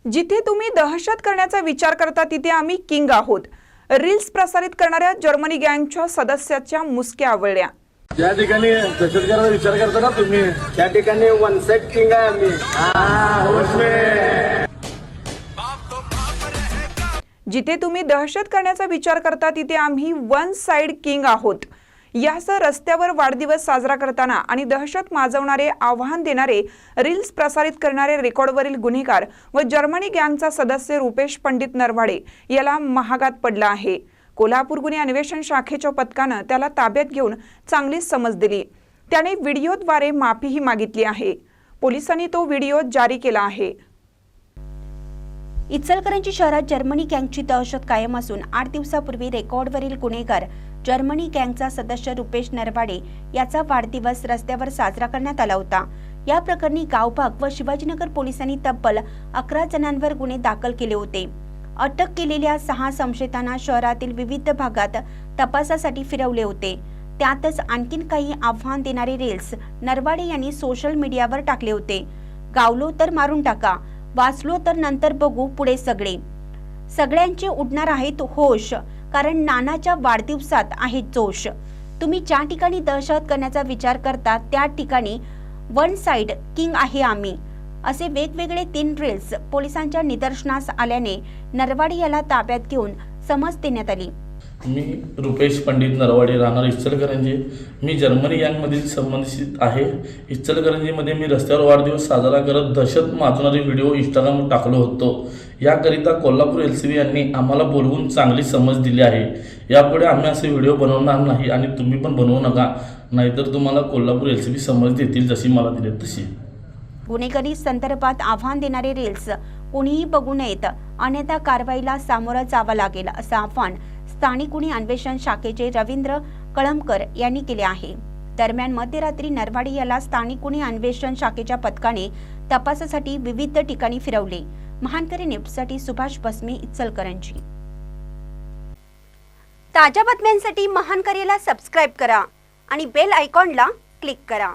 जिथे तुम्ही दहशत करण्याचा विचार करता तिथे आम्ही किंग आहोत। रील्स प्रसारित करणाऱ्या जर्मनी गँगच्या सदस्याच्या मुसक्या आवळल्या। ज्या ठिकाणी दहशत करायचा विचार करता ना तुम्ही त्या ठिकाणी वन साइड किंग आहे आम्ही। जिथे तुम्ही दहशत करण्याचा विचार करता तिथे आम्ही वन साइड किंग आहोत। यासह रस्त्यावर वाढदिवस साजरा करताना आणि दहशत माजवणारे आव्हान देणारे रील्स प्रसारित करणारे रेकॉर्डवरील गुन्हेगार व जर्मनी गँगचा सदस्य रुपेश पंडित नरवाडे याला महागात पडला आहे। कोल्हापूर गुन्हे अन्वेषण शाखेच्या पथकाने त्याला ताब्यात घेऊन चांगली समज दिली। त्याने व्हिडिओद्वारे माफीही मागितली आहे। पोलिसांनी तो व्हिडिओ जारी केला आहे। इचलकरंजी शहरात जर्मनी गँगची दहशत कायम असून 8 दिवसापूर्वी रेकॉर्डवरील गुन्हेगार जर्मनी गँगचा सदस्य रुपेश नरवाडे याचा वाढदिवस रस्त्यावर साजरा करण्यात आला होता। या प्रकरणी गावभाग व शिवाजीनगर पोलिसांनी तब्बल 11 जणांवर गुन्हे दाखल केले होते। अटक केलेल्या 6 संशयितांना शहरातील विविध भागात तपासासाठी फिरवले होते। त्यातच आणखीन काही आव्हान देणारे रील्स नरवाडे यांनी सोशल मीडियावर टाकले होते। गावलो तर मारून टाका, वाचलो तर नंतर बघू पुढे सगळ्यांचे उडणार आहेत होश, कारण नानाच्या वाढदिवसात आहे जोश। तुम्ही ज्या ठिकाणी दहशत करण्याचा विचार करता त्या ठिकाणी वन साइड किंग आहे आम्ही, असे वेगवेगळे 3 रील्स पोलिसांच्या निदर्शनास आल्याने नरवाडे याला ताब्यात घेऊन समज देण्यात आली। मी रुपेश पंडित नरवाडे, राहणार इचलकरंजी। मी जर्मनी गँगमध्ये संबंधित आहे। इचलकरंजीमध्ये मी रस्त्यावर वाढदिवस साजरा करत दहशत माजवणारे व्हिडिओ इंस्टाग्रामवर टाकलो होतो। याकरिता कोल्हापूर LCB यांनी आम्हाला बोलवून चांगली समज दिली आहे। यापुढे आम्ही असे व्हिडिओ बनवणार नाही आणि तुम्ही पण बनवू नका, नाहीतर तुम्हाला कोल्हापूर LCB समज देतील जशी मला दिली तशी। गुन्हेगारी संदर्भात आव्हान देणारे रील्स कोणीही बघू नयेत, अन्यथा कारवाईला सामोरं जावं लागेल, असं आव्हान स्थानिक गुन्हे अन्वेषण शाखेचे रवींद्र कळमकर यांनी केले आहे। दरम्यान मध्यरात्री नरवाडे याला स्थानिक गुन्हे अन्वेषण शाखेच्या पथकाने तपासासाठी विविध ठिकाणी फिरवले। महानकरी न्यूजसाठी सुभाष बसमे, इचलकरंजी। ताज्या बातम्यांसाठी महानकरीला सबस्क्राइब करा आणि बेल आयकॉनला क्लिक करा।